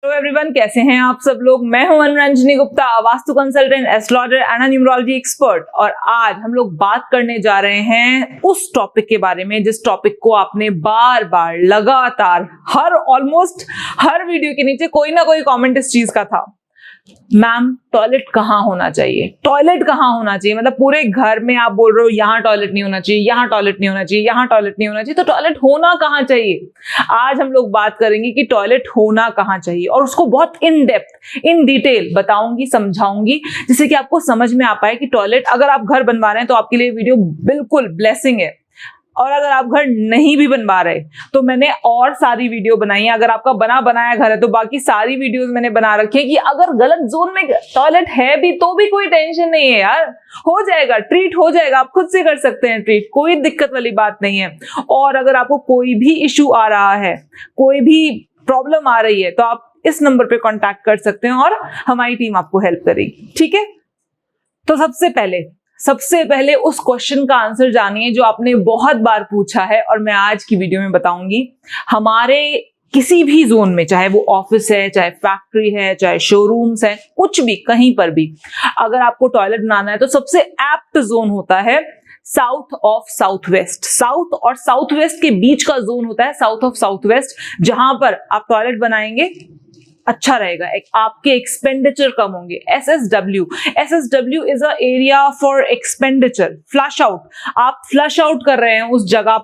Hello everyone, कैसे हैं आप सब लोग। मैं हूं Manoranjani Gupta, vastu consultant, astrologer and numerology expert. और आज हम लोग बात करने जा रहे हैं उस टॉपिक के बारे में जिस टॉपिक को आपने बार बार लगातार ऑलमोस्ट हर वीडियो के नीचे कोई ना कोई कमेंट इस चीज का था, मैम टॉयलेट कहाँ होना चाहिए, टॉयलेट कहाँ होना चाहिए। मतलब पूरे घर में आप बोल रहे हो यहाँ टॉयलेट नहीं होना चाहिए, यहाँ टॉयलेट नहीं होना चाहिए, यहाँ टॉयलेट नहीं होना चाहिए, तो टॉयलेट होना कहाँ चाहिए। आज हम लोग बात करेंगे कि टॉयलेट होना कहाँ चाहिए और उसको बहुत इन डेप्थ इन डिटेल बताऊंगी, समझाऊंगी, जिससे कि आपको समझ में आ पाए कि टॉयलेट अगर आप घर बनवा रहे हैं तो आपके लिए वीडियो बिल्कुल ब्लेसिंग है। और अगर आप घर नहीं भी बनवा रहे तो मैंने और सारी वीडियो बनाई है। अगर आपका बना बनाया घर है तो बाकी सारी वीडियोस मैंने बना रखी है कि अगर गलत जोन में टॉयलेट है भी तो भी कोई टेंशन नहीं है यार, हो जाएगा, ट्रीट हो जाएगा, आप खुद से कर सकते हैं ट्रीट, कोई दिक्कत वाली बात नहीं है। और अगर आपको कोई भी इश्यू आ रहा है, कोई भी प्रॉब्लम आ रही है, तो आप इस नंबर पे कॉन्टैक्ट कर सकते हैं और हमारी टीम आपको हेल्प करेगी। ठीक है, तो सबसे पहले उस क्वेश्चन का आंसर जानिए जो आपने बहुत बार पूछा है और मैं आज की वीडियो में बताऊंगी। हमारे किसी भी जोन में, चाहे वो ऑफिस है, चाहे फैक्ट्री है, चाहे शोरूम्स है, कुछ भी, कहीं पर भी अगर आपको टॉयलेट बनाना है तो सबसे एप्ट जोन होता है south of south west. South और साउथ वेस्ट के बीच का जोन होता है साउथ ऑफ साउथ वेस्ट, जहां पर आप टॉयलेट बनाएंगे अच्छा रहेगा, आपके एक्सपेंडिचर कम होंगे। SSW is a area for expenditure, flush out. आप फ्लश आउट कर रहे हैं उस जगह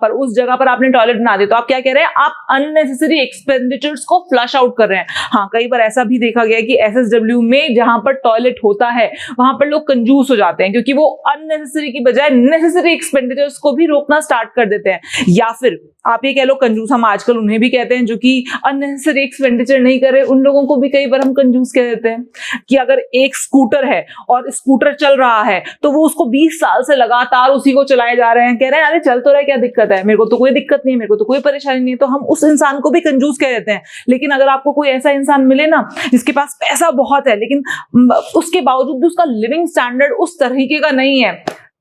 पर आपने टॉयलेट बना दिया तो आप क्या कह रहे हैं, आप अननेसेसरी एक्सपेंडिचर्स को फ्लश आउट कर रहे हैं। हाँ, कई बार ऐसा भी देखा गया है कि SSW में जहां पर टॉयलेट होता है वहां पर लोग कंजूस हो जाते हैं, क्योंकि वो अननेसेसरी की बजाय नेसेसरी एक्सपेंडिचर्स को भी रोकना स्टार्ट कर देते हैं। या फिर आप ये कह लो कंजूस, हम आजकल उन्हें भी कहते हैं जो कि अननेसेसरी एक्सपेंडिचर नहीं करे, उन लोगों को भी कई बार हम कंजूस कह देते हैं। कि अगर एक स्कूटर है और स्कूटर चल रहा है तो वो उसको 20 साल से लगातार उसी को चलाए जा रहे हैं, कह रहे हैं अरे चल तो रहा है, क्या दिक्कत है, मेरे को तो कोई दिक्कत नहीं है, मेरे को तो कोई परेशानी नहीं है, तो हम उस इंसान को भी कंजूस कह देते हैं। लेकिन अगर आपको कोई ऐसा इंसान मिले ना जिसके पास पैसा बहुत है लेकिन उसके बावजूद भी उसका लिविंग स्टैंडर्ड उस तरीके का नहीं है,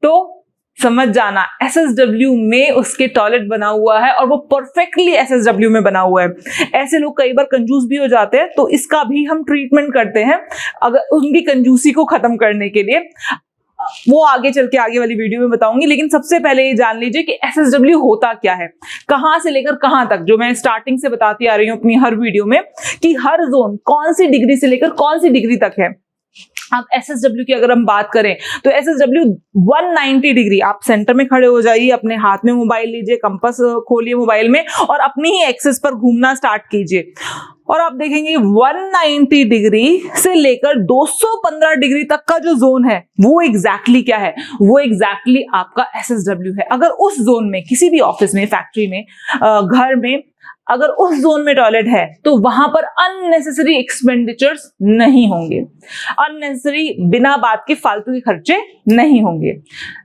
तो समझ जाना SSW में उसके टॉयलेट बना हुआ है और वो परफेक्टली SSW में बना हुआ है। ऐसे लोग कई बार कंजूस भी हो जाते हैं, तो इसका भी हम ट्रीटमेंट करते हैं अगर उनकी कंजूसी को खत्म करने के लिए। वो आगे चल के आगे वाली वीडियो में बताऊंगी, लेकिन सबसे पहले ये जान लीजिए कि SSW होता क्या है, कहां से लेकर कहां तक, जो मैं स्टार्टिंग से बताती आ रही हूं अपनी हर वीडियो में कि हर जोन कौन सी डिग्री से लेकर कौन सी डिग्री तक है। अब SSW की अगर हम बात करें तो SSW 190 डिग्री, आप सेंटर में खड़े हो जाइए, अपने हाथ में मोबाइल लीजिए, कंपास खोलिए मोबाइल में और अपनी ही एक्सिस पर घूमना स्टार्ट कीजिए और आप देखेंगे 190 डिग्री से लेकर 215 डिग्री तक का जो जोन है वो एग्जैक्टली क्या है, वो एग्जैक्टली आपका SSW है। अगर उस जोन में, किसी भी ऑफिस में, फैक्ट्री में, घर में, अगर उस जोन में टॉयलेट है तो वहां पर अननेसेसरी एक्सपेंडिचर्स नहीं होंगे, अननेसेसरी बिना बात के फालतू के खर्चे नहीं होंगे।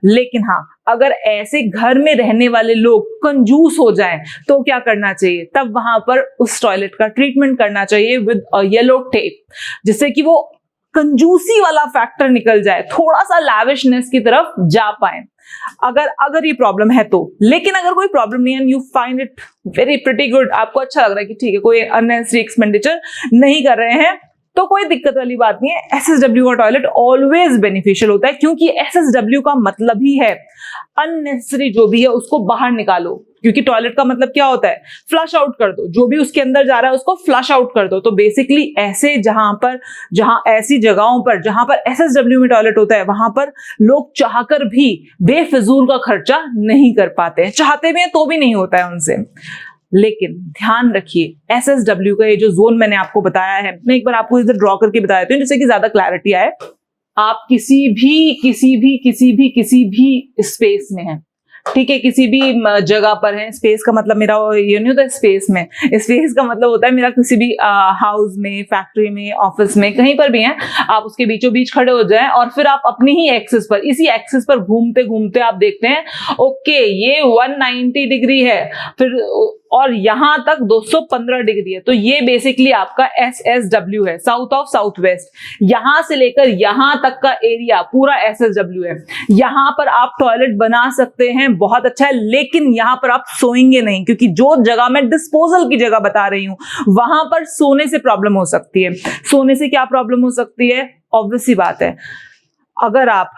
लेकिन हाँ, अगर ऐसे घर में रहने वाले लोग कंजूस हो जाएं तो क्या करना चाहिए, तब वहां पर उस टॉयलेट का ट्रीटमेंट करना चाहिए विद येलो टेप, जिससे कि वो कंजूसी वाला फैक्टर निकल जाए, थोड़ा सा लैविशनेस की तरफ जा पाए, अगर ये प्रॉब्लम है तो। लेकिन अगर कोई प्रॉब्लम नहीं है, you find it very pretty good, आपको अच्छा लग रहा है कि ठीक है कोई अननेसेसरी एक्सपेंडिचर नहीं कर रहे हैं, तो कोई दिक्कत वाली बात नहीं है। SSW का टॉयलेट ऑलवेज बेनिफिशियल होता है, क्योंकि SSW का मतलब ही है अननेसेसरी जो भी है उसको बाहर निकालो। क्योंकि टॉयलेट का मतलब क्या होता है, फ्लश आउट कर दो, जो भी उसके अंदर जा रहा है उसको फ्लश आउट कर दो। तो बेसिकली जहां ऐसी जगहों पर जहां पर SSW में टॉयलेट होता है वहां पर लोग चाहकर भी बेफिजूल का खर्चा नहीं कर पाते हैं, चाहते भी हैं तो भी नहीं होता है उनसे। लेकिन ध्यान रखिए SSW का ये जो जोन मैंने आपको बताया है, मैं एक बार आपको इधर ड्रॉ करके बता देती हूँ जिससे कि ज्यादा क्लैरिटी आए। आप किसी भी स्पेस में हैं, ठीक है, किसी भी जगह पर है, स्पेस का मतलब मेरा ये नहीं होता स्पेस में, स्पेस का मतलब होता है मेरा किसी भी हाउस में, फैक्ट्री में, ऑफिस में, कहीं पर भी हैं, आप उसके बीचों बीच खड़े हो जाएं और फिर आप अपनी ही एक्सिस पर, इसी एक्सिस पर घूमते घूमते आप देखते हैं ओके ये 190 डिग्री है, फिर और यहां तक 215 डिग्री है। तो ये बेसिकली आपका SSW है, साउथ ऑफ साउथ वेस्ट। यहां से लेकर यहां तक का एरिया पूरा SSW है। यहां पर आप टॉयलेट बना सकते हैं, बहुत अच्छा है, लेकिन यहां पर आप सोएंगे नहीं, क्योंकि जो जगह मैं डिस्पोजल की जगह बता रही हूं वहां पर सोने से प्रॉब्लम हो सकती है। सोने से क्या प्रॉब्लम हो सकती है? ऑब्वियस सी बात है, अगर आप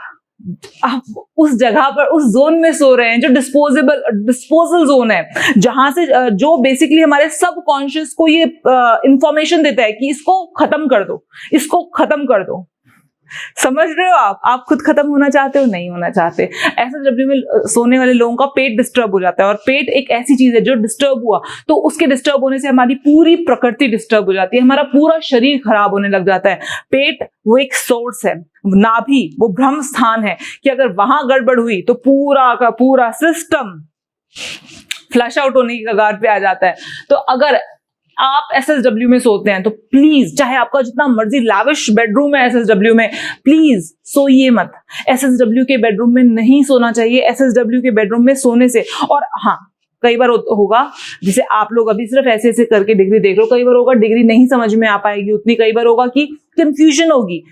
उस जगह पर उस जोन में सो रहे हैं जो डिस्पोजल जोन है, जहां से जो बेसिकली हमारे सबकॉन्शियस को ये इंफॉर्मेशन देता है कि इसको खत्म कर दो, इसको खत्म कर दो। समझ रहे हो? आप खुद खत्म होना चाहते हो? नहीं होना चाहते। SSW में सोने वाले लोगों का पेट डिस्टर्ब हो जाता है, और पेट एक ऐसी चीज है जो डिस्टर्ब हुआ तो उसके डिस्टर्ब होने से हमारी पूरी प्रकृति डिस्टर्ब हो जाती है, हमारा पूरा शरीर खराब होने लग जाता है। पेट वो एक सोर्स है, नाभि वो ब्रह्म स्थान है कि अगर वहां गड़बड़ हुई तो पूरा का पूरा सिस्टम फ्लश आउट होने की कगार पे आ जाता है। तो अगर आप SSW में सोते हैं तो प्लीज, चाहे आपका जितना मर्जी लाविश बेडरूम है SSW में, प्लीज सोइए मत। SSW के बेडरूम में नहीं सोना चाहिए। SSW के बेडरूम में सोने से, और हाँ, कई बार होगा, जिसे आप लोग अभी सिर्फ ऐसे ऐसे करके डिग्री देख लो, कई बार होगा डिग्री नहीं समझ में आ पाएगी उतनी, कई बार होगा कि कंफ्यूजन होगी।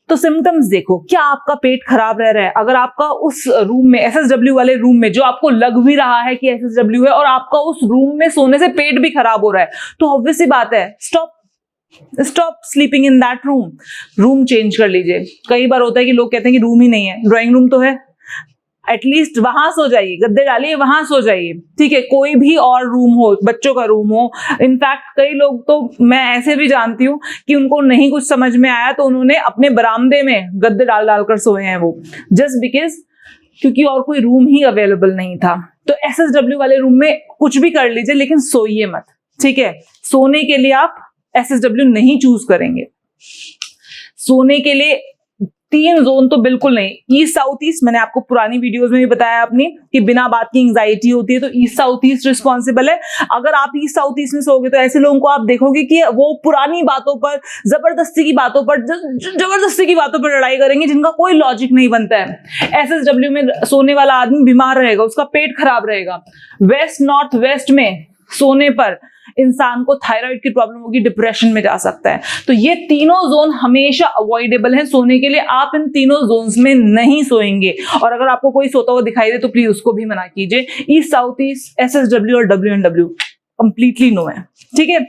तो सिम्टम्स देखो, क्या आपका पेट खराब रह रहा है? अगर आपका उस रूम में, SSW वाले रूम में, जो आपको लग भी रहा है कि SSW है, और आपका उस रूम में सोने से पेट भी खराब हो रहा है, तो ऑब्वियस सी बात है, stop sleeping in that room. Room change कर लीजिए। कई बार होता है कि लोग कहते हैं कि रूम ही नहीं है, ड्राइंग रूम तो है, एटलीस्ट वहां सो जाइए, गद्दे डालिए, वहां सो जाइए, ठीक है? कोई भी और रूम हो, बच्चों का रूम हो। इनफैक्ट कई लोग तो मैं ऐसे भी जानती हूँ कि उनको नहीं कुछ समझ में आया तो उन्होंने अपने बरामदे में गद्दे डाल डालकर सोए हैं वो, जस्ट बिकॉज क्योंकि और कोई रूम ही अवेलेबल नहीं था। तो SSW वाले रूम में कुछ भी कर लीजिए, लेकिन सोइए मत, ठीक है? सोने के लिए आप SSW नहीं चूज करेंगे। सोने के लिए 3 जोन तो बिल्कुल नहीं। ईस्ट साउथ ईस्ट, मैंने आपको पुरानी वीडियोस में भी बताया अपनी कि बिना बात की एंजाइटी होती है, तो ईस्ट साउथ ईस्ट रिस्पॉन्सिबल है। अगर आप ईस्ट साउथ ईस्ट में सोओगे तो ऐसे लोगों को आप देखोगे कि वो पुरानी बातों पर, जबरदस्ती की बातों पर लड़ाई करेंगे जिनका कोई लॉजिक नहीं बनता है। SSW में सोने वाला आदमी बीमार रहेगा, उसका पेट खराब रहेगा। वेस्ट नॉर्थ वेस्ट में सोने पर इंसान को थायराइड की प्रॉब्लम होगी, डिप्रेशन में जा सकता है। तो ये तीनों जोन हमेशा अवॉइडेबल हैं सोने के लिए। आप इन तीनों जोन्स में नहीं सोएंगे, और अगर आपको कोई सोता हुआ दिखाई दे तो प्लीज उसको भी मना कीजिए। ईस्ट साउथ ईस्ट, SSW और WNW कंप्लीटली नो है, ठीक है?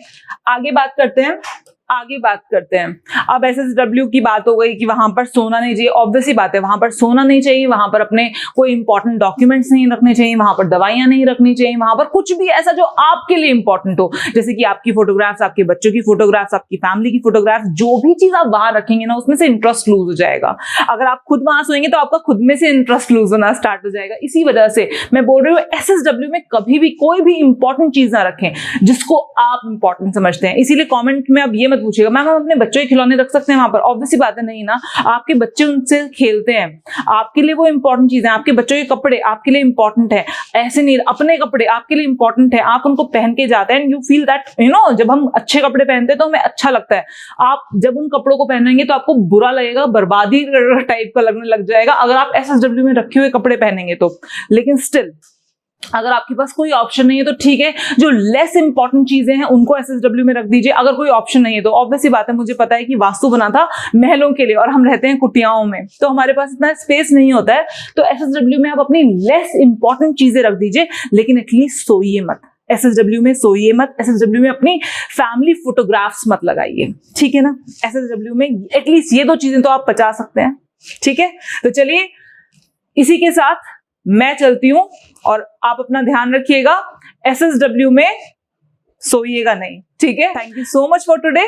आगे बात करते हैं। अब SSW की बात हो गई कि वहां पर सोना नहीं चाहिए। ऑब्वियस ही बात है, वहां पर सोना नहीं चाहिए, वहां पर अपने कोई इंपॉर्टेंट डॉक्यूमेंट्स नहीं रखने चाहिए, वहां पर दवाइयां नहीं रखनी चाहिए, वहां पर कुछ भी ऐसा जो आपके लिए इंपॉर्टेंट हो, जैसे कि आपकी फोटोग्राफ्स, आपके बच्चों की फोटोग्राफ्स, आपकी फैमिली की फोटोग्राफ्स, जो भी चीज आप वहां रखेंगे ना, उसमें से इंटरेस्ट लूज हो जाएगा। अगर आप खुद वहां सोएंगे तो आपका खुद में से इंटरेस्ट लूज होना स्टार्ट हो जाएगा। इसी वजह से मैं बोल रही हूँ, SSW में कभी भी कोई भी इंपॉर्टेंट चीज ना रखें जिसको आप इंपॉर्टेंट समझते हैं। इसीलिए कॉमेंट में अब ये मत पूछिएगा मैम हम अपने बच्चों के खिलौने रख सकते हैं वहां पर। ऑब्वियसली बात है, नहीं ना। आपके बच्चे उनसे खेलते हैं, आपके लिए वो इंपॉर्टेंट चीज है। आपके बच्चों के कपड़े आपके लिए इंपॉर्टेंट है, ऐसे नहीं। अपने कपड़े आपके लिए इंपॉर्टेंट है, आप उनको पहन के जाते हैं, you feel that, you know, जब हम अच्छे कपड़े पहनते हैं तो हमें अच्छा लगता है। आप जब उन कपड़ों को पहनेंगे तो आपको बुरा लगेगा, बर्बादी टाइप का लगने लग जाएगा अगर आप SSW में रखे हुए कपड़े पहनेंगे तो। लेकिन स्टिल अगर आपके पास कोई ऑप्शन नहीं है तो ठीक है, जो लेस इंपॉर्टेंट चीजें हैं उनको SSW में रख दीजिए। अगर कोई ऑप्शन नहीं है तो ऑब्वियस ही बात है, मुझे पता है कि वास्तु बना था महलों के लिए और हम रहते हैं कुटियाओं में, तो हमारे पास इतना स्पेस नहीं होता है। तो SSW में आप अपनी लेस इंपॉर्टेंट चीजें रख दीजिए, लेकिन एटलीस्ट सोइए मत। SSW में सोइए मत। SSW में अपनी फैमिली फोटोग्राफ्स मत लगाइए, ठीक है ना? SSW में एटलीस्ट ये 2 चीजें तो आप बचा सकते हैं, ठीक है? तो चलिए, इसी के साथ मैं चलती हूं और आप अपना ध्यान रखिएगा। SSW में सोइएगा नहीं, ठीक है? Thank you so much for today.